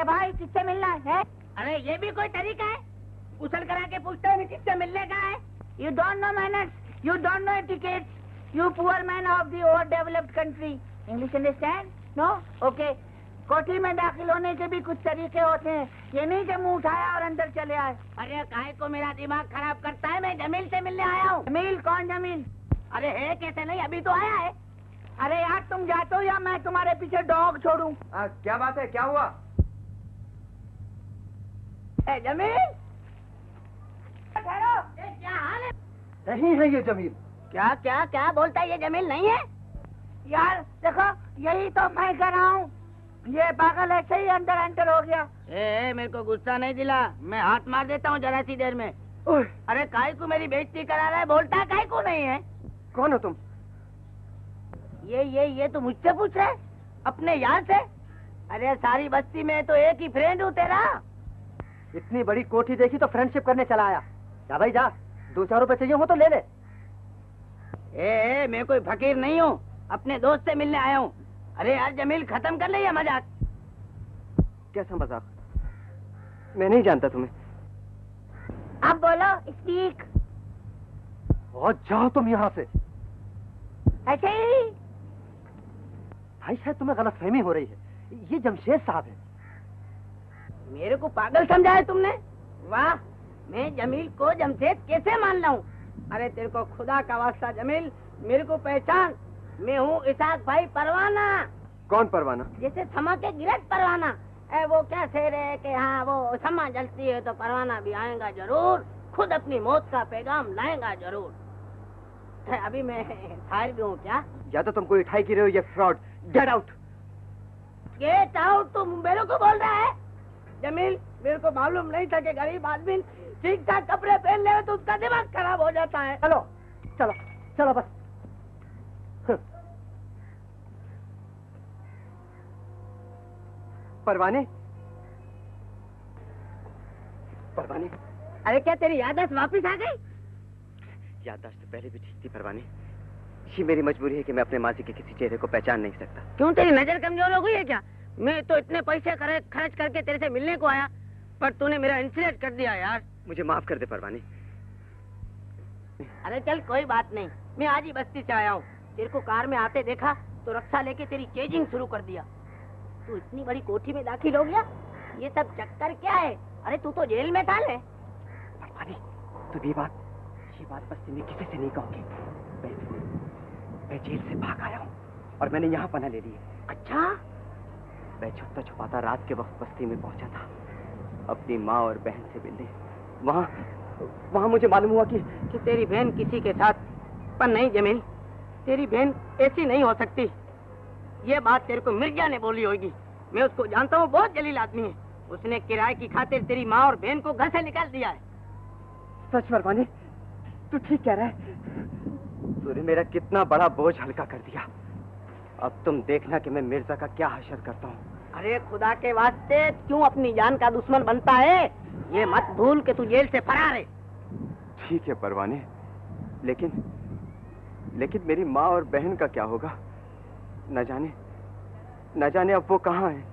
ए भाई किससे मिलना है? अरे ये भी कोई तरीका है? कुशल करा के पूछते हैं किससे मिलने का है? You don't know manners, you don't know etiquettes, you poor man of the over developed country. English understand? No? Okay. कोठी में दाखिल होने के भी कुछ तरीके होते हैं, ये नहीं कि मुंह उठाया और अंदर चले आए। अरे काहे को मेरा दिमाग खराब करता है? मैं जमील से मिलने आया हूँ। जमील? कौन जमील? अरे है कैसे नहीं, अभी तो आया है। अरे यार तुम जाते हो या मैं तुम्हारे पीछे डॉग छोड़ूं? क्या बात है, क्या हुआ? ए जमील, ठहरो। क्या हाल है? नहीं है ये जमील। क्या क्या क्या बोलता है? ये जमील नहीं है यार देखो, यही तो मैं कर रहा हूँ, ये पागल ऐसे ही अंदर एंटर हो गया। मेरे को गुस्सा नहीं दिला, मैं हाथ मार देता हूँ जरा सी देर में। अरे काहे को मेरी बेइज्जती करा रहा है? बोलता काहे को नहीं है? कौन हो तुम? ये तो मुझसे पूछ रहे? अपने यार से? अरे सारी बस्ती में तो एक ही फ्रेंड हूँ तेरा। इतनी बड़ी कोठी देखी तो फ्रेंडशिप करने चला आया। जा भाई जा, 2-4 रुपए चाहिए हो तो ले ले। मैं कोई फकीर नहीं हूँ, अपने दोस्त से मिलने आया हूँ। अरे यार जमील, खत्म कर ले ये मजाक। कैसा मजाक? मैं नहीं जानता तुम्हें। अब बोलो, स्पीक। और जाओ तुम यहाँ से। ऐसे ही भाई शायद तुम्हें गलतफहमी हो रही है, ये जमशेद साहब है। मेरे को पागल समझा है तुमने? वाह, मैं जमील को जमशेद कैसे मान लाऊं? अरे तेरे को खुदा का वास्ता जमील, मेरे को पहचान। मैं हूँ इसाक भाई परवाना। कौन परवाना? जैसे थमा के गिरत परवाना। वो क्या शेर है कि हाँ वो समा जलती है तो परवाना भी आएगा जरूर, खुद अपनी मौत का पैगाम लाएगा जरूर। अभी मैं शायर भी हूँ क्या? या तो तुम कोई ठाई की रहे हो, ये fraud. Get out. Get out? तुम मेरे को बोल रहा है? जमील, मेरे को मालूम नहीं था कि गरीब आदमी ठीक ठाक कपड़े पहन ले तो उसका दिमाग खराब हो जाता है। चलो चलो चलो बस। परवाने, परवाने। अरे क्या तेरी याददाश्त वापस आ गई? याददाश्त तो पहले भी ठीक थी परवाने। ये मेरी मजबूरी है कि मैं अपने माजी के किसी चेहरे को पहचान नहीं सकता। क्यों, तेरी नजर कमजोर हो गई है क्या? मैं तो इतने पैसे खर्च करके तेरे से मिलने को आया, पर तूने मेरा इंसल्ट कर दिया यार। मुझे माफ कर दे परवाने। अरे चल कोई बात नहीं, मैं आज ही बस्ती से आया हूँ। तेरे को कार में आते देखा तो रक्षा लेके तेरी चेजिंग शुरू कर दिया। तू इतनी बड़ी कोठी में दाखिल हो गया, ये सब चक्कर क्या है? अरे तू तो जेल में था ले। परवाने, तुम ये बात बस्ती में किसी से नहीं कहोगे। मैं जेल से भाग आया हूँ और मैंने यहाँ पनाह ले ली है। अच्छा? मैं छुपता छुपाता रात के वक्त बस्ती में पहुंचा था अपनी माँ और बहन से मिलने। वहाँ मुझे मालूम हुआ कि तेरी बहन किसी के साथ। पर नहीं जमील, तेरी बहन ऐसी नहीं हो सकती। ये बात तेरे को मिर्जा ने बोली होगी। मैं उसको जानता हूँ, बहुत जलील आदमी है। उसने किराए की खातिर तेरी माँ और बहन को घर से निकाल दिया है। सच परवाने, तू ठीक कह रहा है। तूने मेरा कितना बड़ा बोझ हल्का कर दिया। अब तुम देखना कि मैं मिर्जा का क्या हशर करता हूँ। अरे खुदा के वास्ते क्यों अपनी जान का दुश्मन बनता है? ये मत भूल कि तू जेल से फरार है। ठीक है परवाने, लेकिन मेरी माँ और बहन का क्या होगा? न जाने अब वो कहाँ है।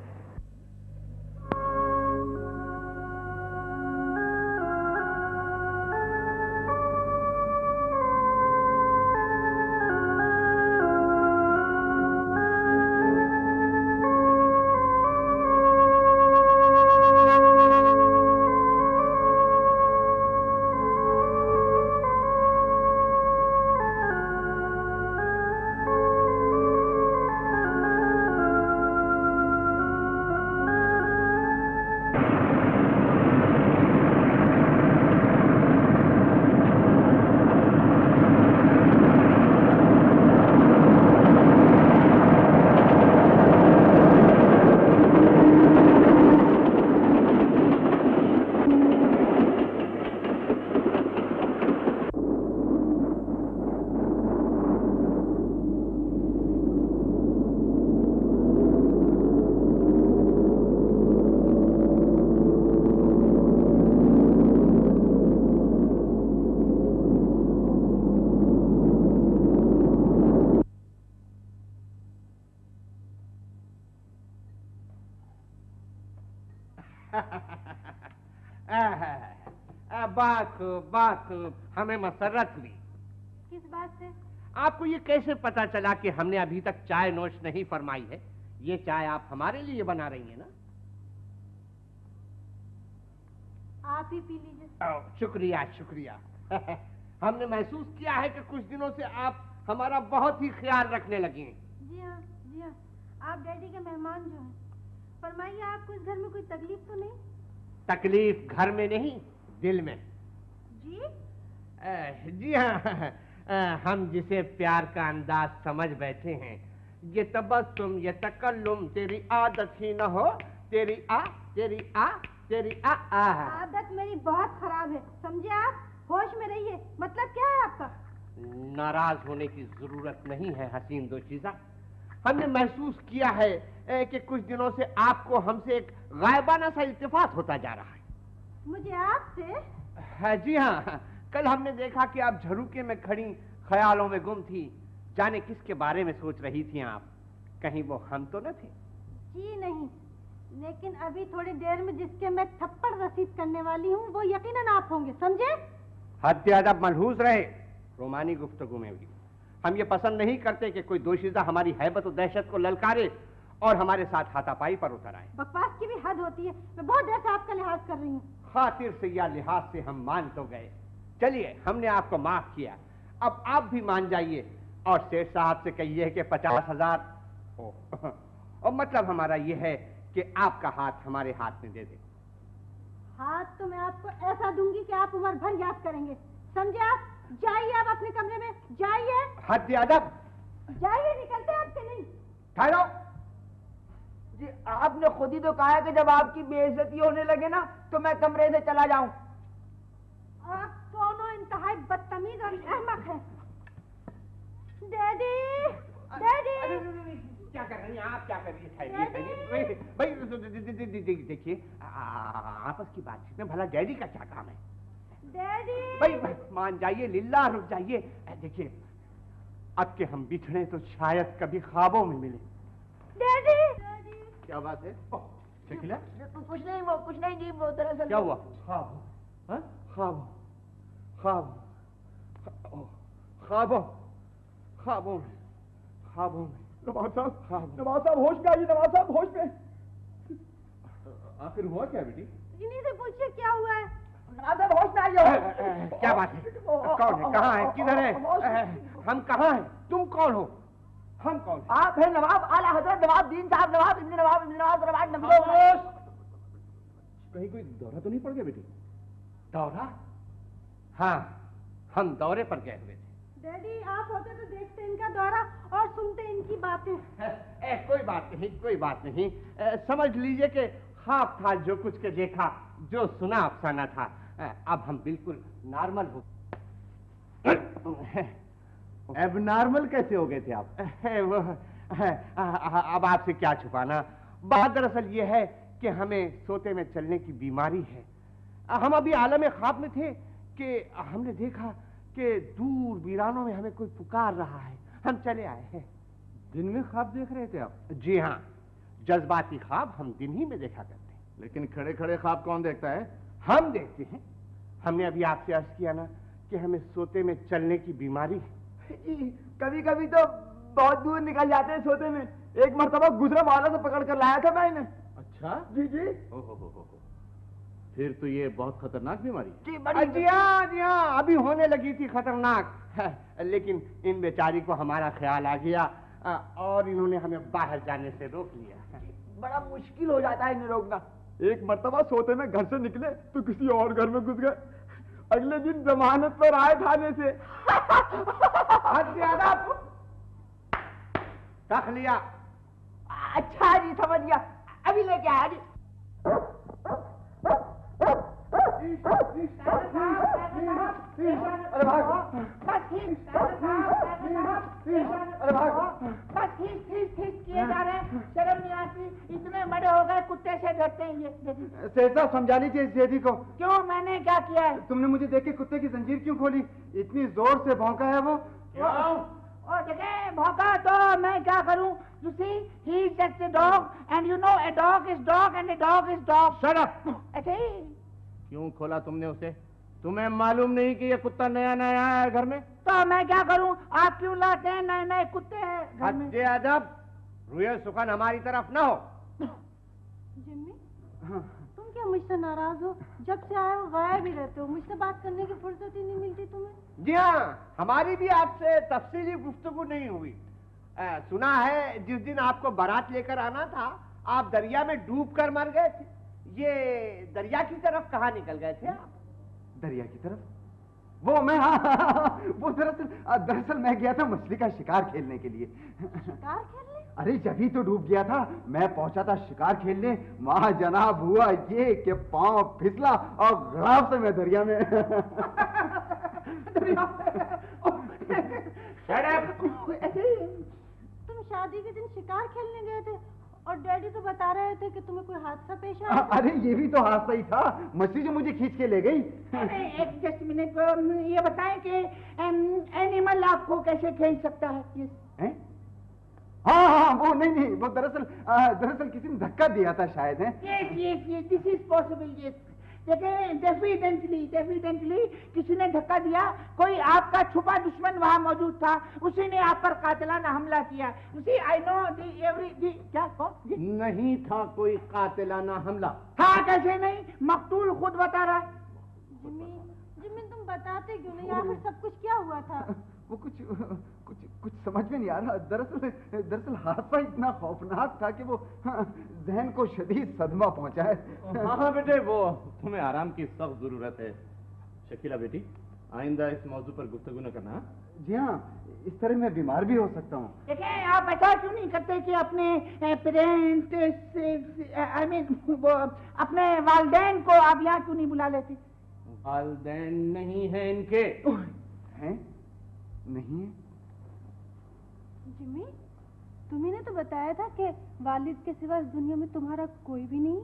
बाखूब हमें मसरत हुई। किस बात से? आपको ये कैसे पता चला कि हमने अभी तक चाय नोश नहीं फरमाई है? ये चाय आप हमारे लिए बना रही हैं ना? आप ही पी लीजिए। शुक्रिया शुक्रिया। हमने महसूस किया है कि कुछ दिनों से आप हमारा बहुत ही ख्याल रखने लगी हैं। जी हाँ जी हाँ, आप डैडी के मेहमान जो हैं। फरमाइए, आपको इस घर में कोई तकलीफ तो नहीं? तकलीफ घर में नहीं, दिल में। जी? जी हाँ, हम जिसे प्यार का अंदाज समझ बैठे हैं, ये तबस्सुम ये तकल्लुम तेरी आदत ही न हो, तेरी आ तेरी आ तेरी आ। आदत मेरी बहुत खराब है, समझे आप? होश में रहिए। मतलब क्या है आपका? नाराज होने की जरूरत नहीं है हसीन दोशीज़ा। हमने महसूस किया है कि कुछ दिनों से आपको हमसे एक गायबाना सा इत्तेफाक होता जा रहा है। मुझे आपसे? जी हाँ, कल हमने देखा कि आप झरोखे में खड़ी ख्यालों में गुम थी। जाने किसके बारे में सोच रही थी आप? कहीं वो हम तो न थे? जी नहीं, लेकिन अभी थोड़ी देर में जिसके मैं थप्पड़ रसीद करने वाली हूँ वो यकीनन आप होंगे, समझे? हद अदब मलहूज रहे रोमानी गुफ्तगू में भी। हम ये पसंद नहीं करते कि कोई दोशीज़ा हमारी हैबत और दहशत को ललकारे और हमारे साथ हाथापाई पर उतर आए। बकवास की भी हद होती है। मैं बहुत देर से आपका लिहाज कर रही हूँ। खातिर से या लिहाज से हम मान तो गए। चलिए, हमने आपको माफ किया, अब आप भी मान जाइए और सेठ साहब से कहिए कि 50,000 हो। और मतलब हमारा ये है कि आपका हाथ हमारे हाथ में दे दे। हाथ तो मैं आपको ऐसा दूंगी कि आप उम्र भर याद करेंगे, समझे? आप जाइए, आप अपने कमरे में जाइए। हद अदब, जाइए, निकलते आपके नहीं। ठहरो। जी, आपने खुद ही तो कहा है कि जब आपकी बेइज्जती होने लगे ना तो मैं कमरे से चला जाऊं। आप दोनों इंतहाई बदतमीज और अहमक हैं। Daddy, daddy. क्या कर रही हैं आप? क्या कर रही है? भाई देखिए, आपस की बातचीत में भला डैडी का क्या काम है? डैडी। भाई मान जाइए, लिल्ला रुक जाइए। देखिए, अब के हम बिछड़े तो शायद कभी ख्वाबों में मिले। डैडी। क्या बात है? शकीला? कुछ नहीं जी, वो दरअसल क्या हुआ? ख्वाब? हाँ? ख्वाब ख्वाबों में। नवाब साहब होश में आइए। नवाब साहब होश में। आखिर हुआ क्या बेटी? इन्हीं से पूछिए क्या हुआ है। होश में आइए। क्या बात है? कौन है? कहाँ है? किधर है? हम कहाँ हैं? तुम कौन हो? हम कौन? आप हैं नवाब आला हजरत नवाब दीन साहब, नवाब इब्न नवाब नवाब। कहीं कोई दौरा तो नहीं पड़ गया बेटी? दौरा? हाँ, हम दौरे पर गए हुए थे। डैडी, आप होते तो देखते इनका दौरा और सुनते इनकी बातें। कोई बात नहीं। समझ लीजिए कि ख्वाब था, जो कुछ के देखा, जो सुना अफसाना था। अब हम बिल्कुल नॉर्मल हो। अब नॉर्मल कैसे हो गए थे आप? वो अब आपसे क्या छुपाना। बात दरअसल ये है कि हमें सोते में चलने की बीमारी है। हम अभी आलम ख्वाब में थे कि हमने देखा कि दूर वीरानों में हमें कोई पुकार रहा है। हम चले आए हैं। दिन में ख्वाब देख रहे थे आप? जी हाँ, जज्बाती ख्वाब हम दिन ही में देखा करते हैं। लेकिन खड़े खड़े ख्वाब कौन देखता है? हम देखते हैं। हमने अभी आपसे अर्ज किया ना कि हमें सोते में चलने की बीमारी है। कभी कभी तो बहुत दूर निकल जाते हैं सोते में। एक मर्तबा गुजरा वाला से पकड़ कर लाया था मैंने। अच्छा जी। हो। फिर तो ये बहुत खतरनाक बीमारी जी हाँ, अभी होने लगी थी खतरनाक। लेकिन इन बेचारी को हमारा ख्याल आ गया और इन्होंने हमें बाहर जाने से रोक लिया। बड़ा मुश्किल हो जाता है इन्हें रोकना। एक मर्तबा सोते में घर से निकले तो किसी और घर में घुस गए। अगले दिन जमानत पर आए थाने से। रख लिया। अच्छा जी, समझ गया। अभी लेके आया जी। अरे भाग। बस ठीक किए जा रहे हैं। शर्म नहीं आती? इतने बड़े हो गए, कुत्ते से डरते हैं ये। सेठ साहब, समझा लीजिए इस जेदी को। क्यों, मैंने क्या किया है? तुमने मुझे देख के कुत्ते की जंजीर क्यों खोली? इतनी जोर से भौंका है वो। और देखे भौंका तो मैं क्या करूं? You see, he is just a dog, and you know a dog is dog and a dog is dog. Shut up! ऐसे ही। क्यों खोला तुमने उसे? तुम्हें मालूम नहीं कि ये कुत्ता नया नया आया है घर में? तो मैं क्या करूं? आप क्यों लाते हैं नए नए कुत्ते घर में? हद्दे अदब, रुए सुखन हमारी तरफ ना हो। जिम्मी, तुम क्या मुझसे नाराज हो? जब से आए हो गायब ही रहते हो, मुझसे बात करने की फुर्सत ही नहीं मिलती तुम्हें। जी हाँ, हमारी भी आपसे तफसीली गुफ्तगू नहीं हुई। सुना है जिस दिन आपको बारात लेकर आना था, आप दरिया में डूब कर मर गए थे। ये दरिया की तरफ कहाँ निकल गए थे आप? दरिया की तरफ? वो मैं हाँ, वो दरअसल मैं गया था मछली का शिकार खेलने के लिए। शिकार खेलने? अरे जभी तो डूब गया था, मैं पहुंचा था शिकार खेलने, वहां जनाब हुआ ये कि पांव फिसला और गड़ाव से मैं दरिया में तुम शादी के दिन शिकार खेलने गए थे और डैडी तो बता रहे थे कि तुम्हें कोई हादसा पेश आया। अरे ये भी तो हादसा ही था, मछली जो मुझे खींच के ले गई। एक जस्ट मिनट, ये बताएं कि एनिमल आपको कैसे खेल सकता है? हैं? हाँ, वो नहीं, वो दरअसल किसी ने धक्का दिया था शायद है। Yes, this is possible, yes. देखें, डेफिनेटली किसी ने धक्का दिया, कोई आपका छुपा दुश्मन वहाँ मौजूद था, उसी ने आप पर कातिलाना हमला किया। You see, I know क्या कौन? नहीं था कोई कातिलाना हमला। हाँ, कैसे नहीं? मकतूल खुद बता रहा है। जिम्मी तुम बताते क्यों नहीं? आखिर सब कुछ क्या हुआ था? वो कुछ समझ में नहीं आ रहा। दरअसल हादसा इतना खौफनाक था कि वो जहन को शदीद सदमा पहुंचा है। हाँ बेटे, वो तुम्हें आराम की सख्त जरूरत है। शकीला बेटी, आइंदा इस मौजू पर गुफ्तगू न करना। जी हाँ, इस तरह मैं बीमार भी हो सकता हूँ। देखें, आप ऐसा क्यों नहीं करते कि अपने वो अपने वालिदैन को आप यहाँ क्यों नहीं बुला लेते? वालिदैन नहीं है इनके। हैं? नहीं है? जिम्मी, तुम्ही ने तो बताया था कि वालिद के सिवा इस दुनिया में तुम्हारा कोई भी नहीं।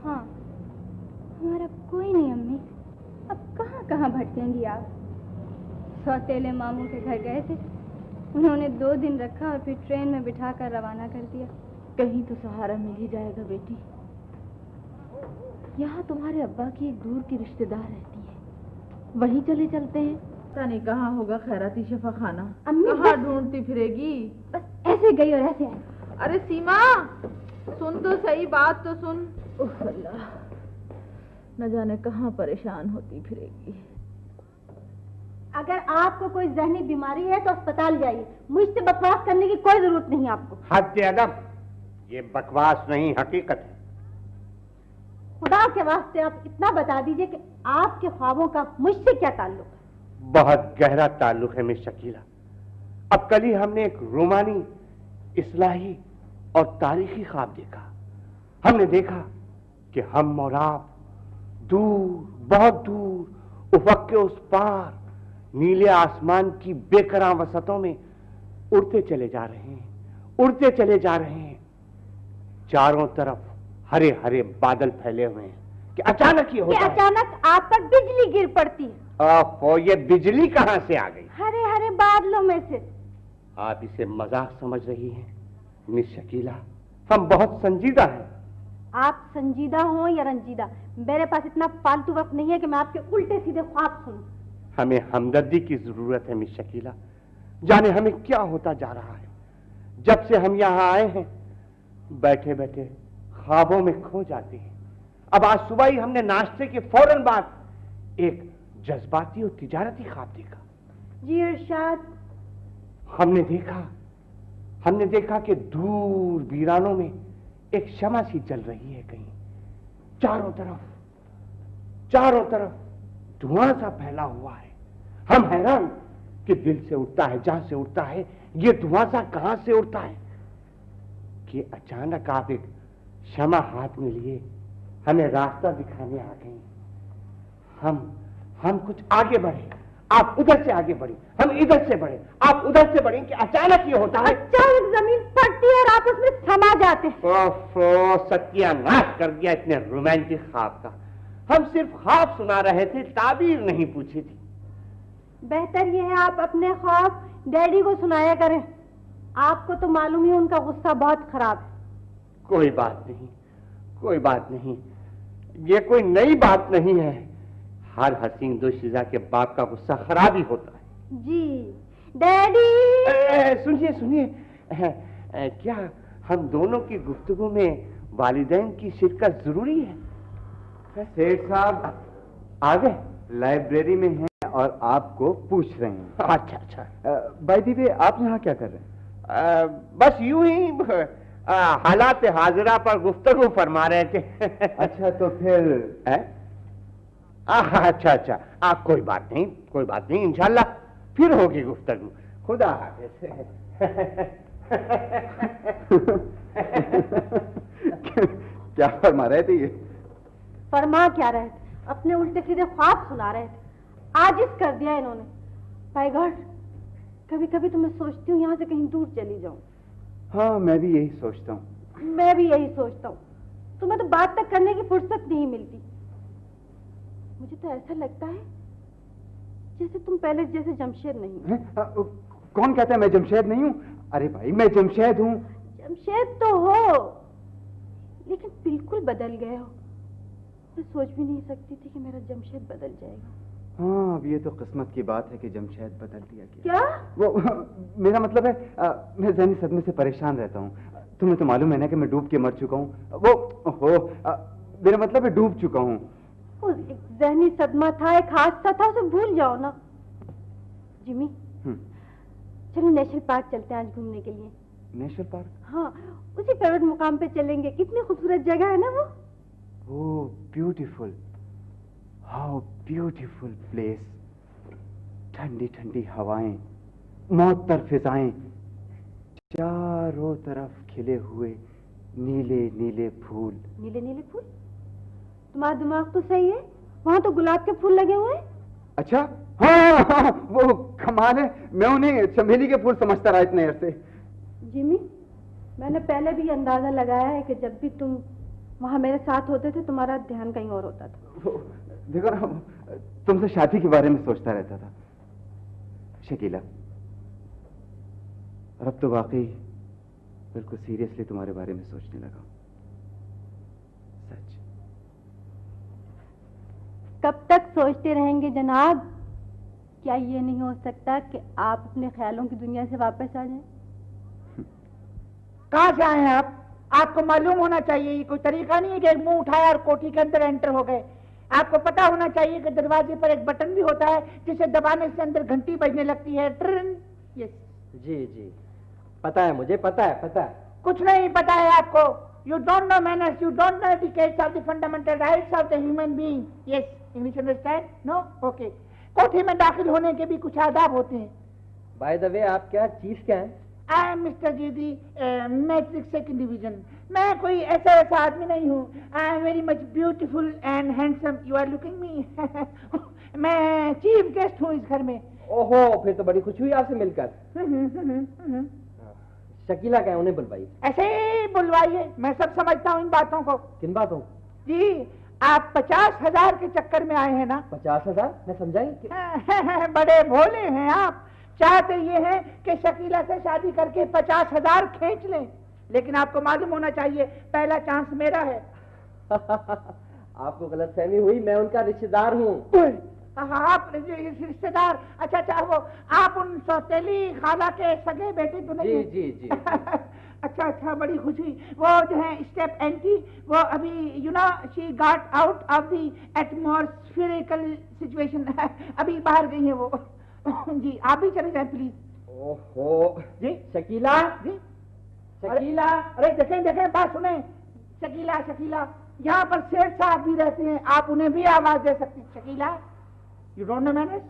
हाँ, हमारा कोई नहीं अम्मी। अब कहाँ कहाँ भटकेंगी आप? सौतेले मामू के घर गए थे, उन्होंने 2 दिन रखा और फिर ट्रेन में बिठा कर रवाना कर दिया। कहीं तो सहारा मिल ही जाएगा बेटी। यहाँ तुम्हारे अब्बा की एक दूर की रिश्तेदार रहती है, वहीं चले चलते हैं। पता नहीं कहाँ होगा खैराती शफा खाना। कहाँ ढूंढती फिरेगी? बस ऐसे गई और ऐसे आई। अरे सीमा, सुन तो सही, बात तो सुन। उफ अल्लाह, न जाने कहाँ परेशान होती फिरेगी। अगर आपको कोई जहनी बीमारी है तो अस्पताल जाइए, मुझसे बकवास करने की कोई जरूरत नहीं आपको। हद्दे अदब, ये बकवास नहीं हकीकत है। खुदा के वास्ते आप इतना बता दीजिए कि आपके ख्वाबों का मुझसे क्या ताल्लुक है? बहुत गहरा ताल्लुक है मिस शकीला। अब कल ही हमने एक रोमानी, इस्लाही और तारीखी ख्वाब देखा। हमने देखा कि हम और आप दूर, बहुत दूर, उफक के उस पार नीले आसमान की बेकरां वसतों में उड़ते चले जा रहे हैं, उड़ते चले जा रहे हैं। चारों तरफ हरे हरे बादल फैले हुए हैं कि अचानक ये होता है। अचानक आप पर बिजली गिर पड़ती है। ओहो, ये बिजली कहां से आ गई? हरे हरे बादलों में से। आप इसे मजाक समझ रही हैं मिस शकीला? हम बहुत संजीदा हैं। आप संजीदा हो या रंजीदा, मेरे पास इतना फालतू वक्त नहीं है कि मैं आपके उल्टे सीधे ख्वाब सुनूं। हमें हमदर्दी की जरूरत है मिस शकीला। जाने हमें क्या होता जा रहा है। जब से हम यहाँ आए हैं, बैठे बैठे ख्वाबों में खो जाते हैं। अब आज सुबह ही हमने नाश्ते के फौरन बाद एक जज्बाती और तिजारती ख्वाब देखा। जी इरशाद। हमने देखा कि दूर वीरानों में एक शमा सी जल रही है कहीं। चारों तरफ धुआं सा फैला हुआ है। हम हैरान कि दिल से उठता है, जहां से उठता है, ये धुआं सा कहां से उठता है कि अचानक आप एक शमा हाथ में लिए हमें रास्ता दिखाने आ गई। हम कुछ आगे बढ़े, आप उधर से आगे बढ़े, हम इधर से बढ़े, आप उधर से बढ़े कि अचानक ये होता है, अचानक जमीन फटती है और आप उसमें समा जाते हैं। ओफो, सत्यानाश कर दिया इतने रोमांटिक ख्वाब का। हम सिर्फ ख्वाब सुना रहे थे, ताबीर नहीं पूछी थी। बेहतर ये है आप अपने ख्वाब डैडी को सुनाया करें। आपको तो मालूम ही उनका गुस्सा बहुत खराब है। कोई बात नहीं, कोई बात नहीं, ये कोई नई बात नहीं है। हर हसीन दोशीजा के बाप का गुस्सा खराब ही होता है। जी डैडी। सुनिए सुनिए, क्या हम दोनों की गुफ्तगू में वालिदैन की शिरकत जरूरी है? सेठ साहब आ गए, लाइब्रेरी में हैं और आपको पूछ रहे हैं। अच्छा अच्छा। बाय द वे आप यहाँ क्या कर रहे हैं? बस यूं ही हालात हाजिरा पर गुफ्तगू फरमा रहे थे। अच्छा तो फिर अच्छा अच्छा, कोई बात नहीं, कोई बात नहीं, इंशाल्लाह फिर होगी गुफ्तगू। खुदा हाफिज़। क्या फरमा रहे थे ये? फरमा क्या रहे थे? अपने उल्टे सीधे ख्वाब सुना रहे थे। आजिज कर दिया इन्होंने। बाय गॉड, कभी कभी तो मैं सोचती हूँ यहाँ से कहीं दूर चली जाऊँ। हाँ मैं भी यही सोचता हूँ। मैं भी यही सोचता हूँ। तुम्हें तो बात तक करने की फुर्सत नहीं मिलती। मुझे तो ऐसा लगता है जैसे तुम पहले जैसे जमशेद नहीं हो। कौन कहता है मैं जमशेद नहीं हूँ? अरे भाई मैं जमशेद हूँ। जमशेद तो हो, लेकिन बिल्कुल बदल गए हो। मैं सोच भी नहीं सकती थी कि मेरा जमशेद बदल जाएगा। हाँ अब ये तो किस्मत की बात है कि जमशेद बदल दिया गया। क्या? वो मेरा मतलब है मैं ज़हनी सदमे से परेशान रहता हूँ। तुम्हें तो मालूम है ना कि मैं डूब के मर चुका हूँ। मेरा मतलब है डूब चुका हूँ। एक ज़हनी सदमा था, एक हादसा था, उसे भूल जाओ ना। जिमी चलो नेशनल पार्क चलते हैं आज घूमने के लिए। National park? हाँ, उसी फेवरेट मुकाम पे चलेंगे। कितनी खूबसूरत जगह है ना वो। Oh beautiful, how beautiful place. ठंडी ठंडी हवाएं, मौतर फिजाएं, चारों तरफ खिले हुए नीले नीले फूल। नीले नीले फूल? तुम्हारा दिमाग तो सही है, वहाँ तो गुलाब के फूल लगे हुए हैं। अच्छा हाँ, हाँ वो कमाल है, मैं उन्हें चमेली के फूल समझता रहा इतने अरसे। जिमी, मैंने पहले भी अंदाजा लगाया है कि जब भी तुम वहाँ मेरे साथ होते थे तुम्हारा ध्यान कहीं और होता था। देखो ना, तुमसे शादी के बारे में सोचता रहता था शकीला। और अब तो वाकई बिल्कुल सीरियसली तुम्हारे बारे में सोचने लगा। सच। कब तक सोचते रहेंगे जनाब? क्या ये नहीं हो सकता कि आप अपने ख्यालों की दुनिया से वापस आ जाएं? कहाँ से आए हैं आप? आपको मालूम होना चाहिए, ये कोई तरीका नहीं है कि एक मुंह उठाया और कोठी के अंदर एंटर हो गए। आपको पता होना चाहिए कि दरवाजे पर एक बटन भी होता है जिसे दबाने से अंदर घंटी बजने लगती है। ट्रन। यस जी जी पता है, मुझे पता है, पता है। कुछ नहीं पता है आपको। You don't know manners, you don't know etiquettes of the fundamental rights of the human being. Yes, English understand? No? Okay. कोठी में दाखिल होने के भी कुछ आदाब होते हैं। बाय द वे आप क्या चीफ क्या हैं? I am mister JD, matric second division. मैं कोई ऐसा वैसा आदमी नहीं हूँ। I am very much beautiful and handsome. You are looking me. मैं चीफ गेस्ट हूँ इस घर में। ओहो, फिर तो बड़ी खुशी हुई आपसे मिलकर। शकीला क्या है, उन्हें बुलवाइए। ऐसे ही बुलवाइए, मैं सब समझता हूँ इन बातों को। किन बातों? जी, आप 50,000 के चक्कर में आए हैं ना? 50,000? मैं समझाई। बड़े भोले हैं आप। चाहते ये हैं कि शकीला से शादी करके 50,000 खींच लें, लेकिन आपको मालूम होना चाहिए पहला चांस मेरा है। आपको गलतफहमी हुई, मैं उनका रिश्तेदार हूँ। आप रिश्तेदार? अच्छा अच्छा, वो आप उन सौतेली खाला के सगे बेटे तो नहीं? जी जी जी। अच्छा अच्छा, बड़ी खुशी। वो जो है स्टेप एंटी, वो अभी you know she got out of the atmospherical situation. अभी बाहर गई है वो। जी आप भी चले जाए प्लीज। ओहो जी। शकीला जी। शकीला। अरे देखें देखें, बात सुने। शकीला शकीला, यहाँ पर सेठ साहब भी रहते हैं, आप उन्हें भी आवाज दे सकते हैं। Shakila, you don't know manners?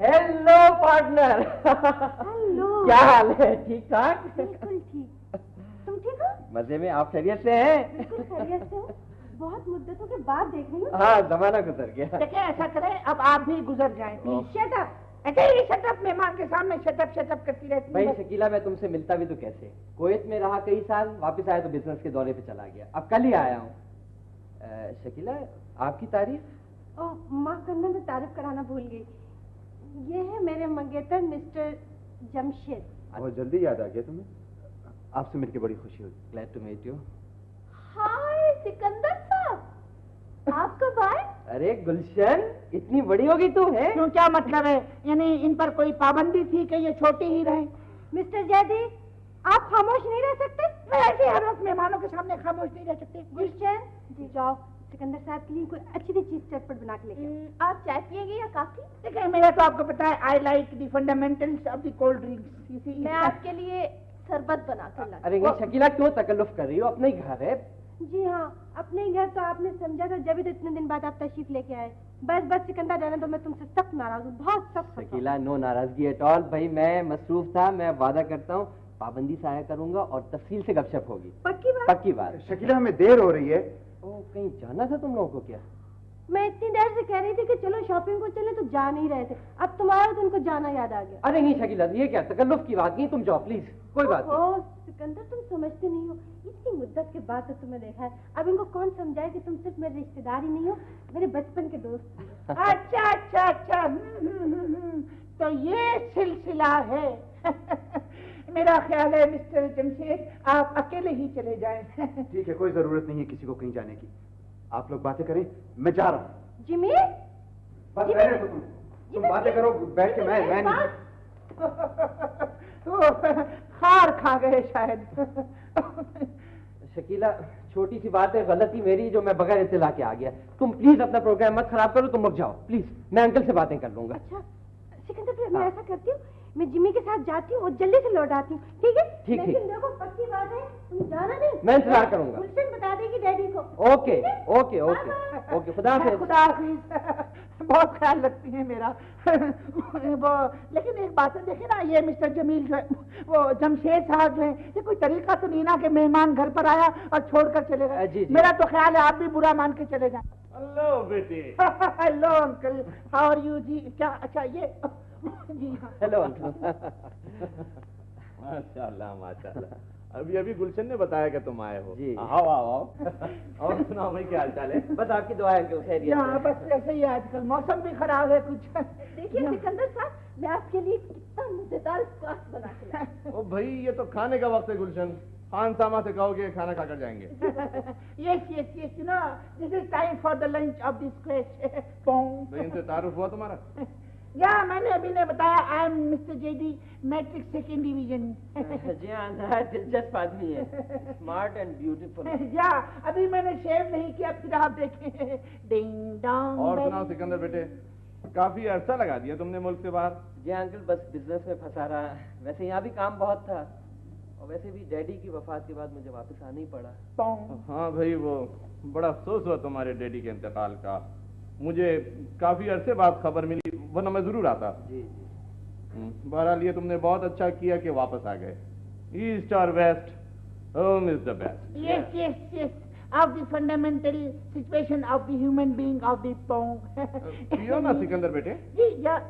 Hello partner. Hello. क्या हाल है? ठीक ठाक? बिल्कुल ठीक। तुम ठीक हो? मजे में। आप खैरियत से हैं? बिल्कुल खैरियत से हो। बहुत मुद्दतों के बाद देख रही हूँ। हाँ, जमाना गुजर गया। देखें, ऐसा करें अब आप भी गुजर जाएं प्लीज। Shut up. ऐसे ही शटअप, मेहमान के सामने शटअप शटअप करती रहती भाई है। शकीला, मैं तुमसे मिलता भी तो कैसे? कुवैत में रहा कई साल, वापस आया तो बिजनेस के दौरे पे चला गया, अब कल ही आया हूँ। शकीला, आपकी तारीफ? ओह माफ करना, मैं तारीफ कराना भूल गई। ये है मेरे मंगेतर मिस्टर जमशेद। बहुत जल्दी याद आ गया तुम्हें। आपसे मिलकर बड़ी खुशी हुई। Glad to meet you. Hi Sikandar साहब, आप कब आए? अरे गुलशन, इतनी बड़ी होगी तू है? क्यों, क्या मतलब है? यानी इन पर कोई पाबंदी थी कि ये छोटी ही रहे? मिस्टर जैदी, आप खामोश नहीं रह सकते? मैं ऐसे हर वक्त मेहमानों के सामने खामोश नहीं रह सकते। गुलशन जी, जाओ सिकंदर साहब के लिए कोई अच्छी सी चीज चटपट बना के लेके। आप चाय पिएंगे या कॉफी? देखिए, मेरा तो आपको पता है, I like the fundamentals of the cold drinks. मैं आपके लिए शरबत बना कर लाई। अरे नहीं शकीला, क्यों तकल्लुफ कर रही हो? अपना ही घर है। जी हाँ, अपने ही घर तो आपने समझा था, जब तो इतने दिन बाद आप तशरीफ लेके आए। बस बस सिकंदर, रहने दो, मैं तुमसे सख्त नाराज हूँ, बहुत सख्त। शकीला, नो नाराजगी एट ऑल। भाई मैं मसरूफ था, मैं वादा करता हूँ पाबंदी से आया करूंगा और तफसील से गपशप होगी। पक्की बात? पक्की बात। शकीला, हमें देर हो रही है। ओ, कहीं जाना था तुम लोगों को क्या? मैं इतनी देर से कह रही थी कि चलो शॉपिंग को चले, तो जा नहीं रहे थे। अब तुम्हारा तो उनको जाना याद आ गया। अरे नहीं शकीला, ये क्या तकल्लुफ की बात नहीं, तुम जाओ प्लीज, कोई बात नहीं। ओ सिकंदर, तुम समझते नहीं हो, इतनी मुद्दत के बाद तो तुम्हें देखा है। अब इनको कौन समझाए कि तुम सिर्फ मेरे रिश्तेदार ही नहीं हो, मेरे बचपन के दोस्त। अच्छा अच्छा अच्छा, तो ये सिलसिला है। मेरा ख्याल है मिस्टर जमशेद, आप अकेले ही चले जाएं। ठीक है, कोई जरूरत नहीं है किसी को कहीं जाने की। आप लोग बातें करें, मैं जा रहा हूँ। जिमी, बस रहने दो तुम बातें करो बैठ के। मैं नहीं। खार खा गए शायद। शकीला, छोटी सी बात है, गलती मेरी जो मैं बगैर इत्तला के आ गया। तुम प्लीज अपना प्रोग्राम मत खराब करो, तुम लोग जाओ प्लीज, मैं अंकल से बातें कर लूंगा। अच्छा सिकंदर, फिर मैं ऐसा करती हूँ, मैं जिमी के साथ जाती हूँ और जल्दी से लौट आती हूँ, ठीक है? ठीक, लेकिन देखो, पक्की बात है, तुम जाना नहीं। मैं इंतजार करूंगा। गुलशन बता देगी डैडी को। ओके ओके ओके ओके, खुदा हाफिज। खुदा हाफिज। बहुत ख्याल रखती है मेरा। वो लेकिन एक बात है, देखे ना, ये मिस्टर जमील जो है, वो जमशेद साहब जो है, ये कोई तरीका तो नहीं ना कि मेहमान घर पर आया और छोड़कर चले गए। जी, जी। मेरा तो ख्याल है आप भी बुरा मान के चले जाए। हेलो बेटी। Hello uncle, how are you जी? क्या अच्छा ये जी हाँ। Hello uncle. माशाल्लाह माशाल्लाह, अभी अभी गुलशन ने बताया कि तुम आए हो। जी। आओ आओ आओ। और सुनाओ भाई, क्या हाल चाल है? बस आपकी दुआ है अंकल, खैरियत यहाँ है। बस ऐसे ही, आजकल मौसम भी खराब है कुछ। देखिए सिकंदर साहब, मैं आपके लिए कितना मजेदार स्क्वाश बना के लाई। ओ भाई, ये तो खाने का वक्त है गुलशन। खान सामा से कहोगे खाना खाकर जाएंगे। yes, you know, this is time for the lunch of this squash. भाई, इनसे तारुफ हुआ तुम्हारा? या मैंने अभी ने बताया, I am mister JD, matric second division. जी हाँ, दिलचस्प आदमी है, स्मार्ट एंड ब्यूटीफुल। या अभी मैंने शेव नहीं किया, फिर आप देखें। Ding dong. और सुनाओ सिकंदर बेटे, काफी अरसा लगा दिया तुमने मुल्क से बाहर। जी अंकल, बस बिजनेस में फंसा रहा। वैसे यहाँ भी काम बहुत था, और वैसे भी डैडी की वफात के बाद मुझे वापस आना ही पड़ा। हाँ भाई, वो बड़ा अफसोस हुआ तुम्हारे डैडी के इंतकाल का। मुझे काफी अरसे बाद खबर मिली, वरना मैं जरूर आता। जी जी। बहरहाल ये तुमने बहुत अच्छा किया कि वापस आ गए। ईस्ट और वेस्ट, home is the best. Yes, of the fundamental situation of the human being of the pong. पियो ना सिकंदर बेटे। जी yes,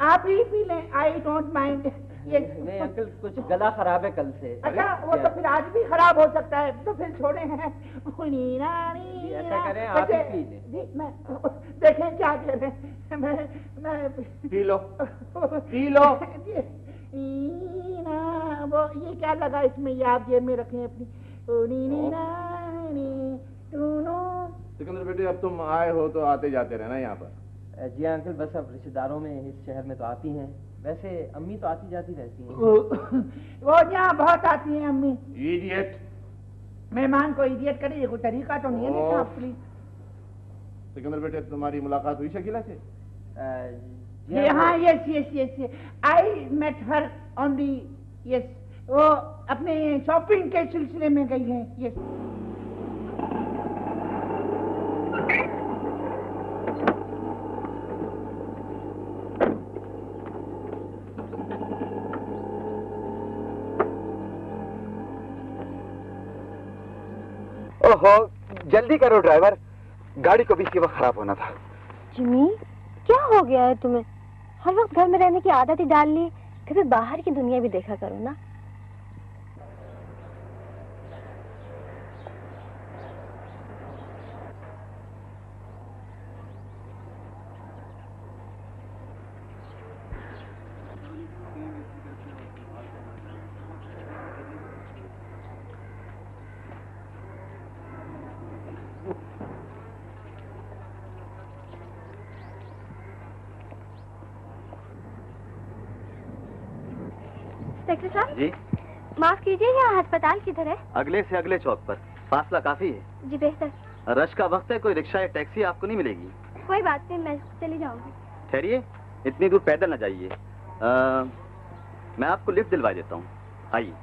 आप ही पी लें, आई डोंट माइंड। नहीं अंकल, कुछ गला खराब है कल से। अच्छा, वो तो फिर आज भी खराब हो सकता है, तो फिर छोड़े हैं। जी, ऐसा करें, आप ही पी लें। जी, मैं देखें क्या कह रहे हैं। मैं पी लो पी लो। वो ये क्या लगा इसमें, ये आप जेब में रखें अपनी। सिकंदर बेटे, अब तुम आए हो तो आते जाते रहना यहाँ पर। जी अंकल, बस अब रिश्तेदारों में इस शहर में तो आती हैं, वैसे अम्मी तो आती जाती रहती हैं। वो यहाँ बहुत आती हैं अम्मी। इडियट। मेहमान को इडियट करे, ये कोई तरीका तो नहीं है। देखा आप प्लीज। सिकंदर बेटे, तुम्हारी मुलाकात हुई शकीला से? जी हाँ, yes, I met her on the, yes, वो अपने शॉपिंग के सिलसिले में गई है। यस। ओहो, जल्दी करो ड्राइवर, गाड़ी को भी इसी वक्त खराब होना था। जिमी, क्या हो गया है तुम्हें? हर वक्त घर में रहने की आदत ही डाल ली, कभी बाहर की दुनिया भी देखा करो ना। इंस्पेक्टर साहब जी माफ कीजिए, यहाँ अस्पताल किधर है? अगले से अगले चौक पर, फासला काफी है। जी बेहतर। रश का वक्त है, कोई रिक्शा या टैक्सी आपको नहीं मिलेगी। कोई बात नहीं, मैं चली जाऊंगी। ठहरिए, इतनी दूर पैदल न जाइए। मैं आपको लिफ्ट दिलवा देता हूँ, आइए।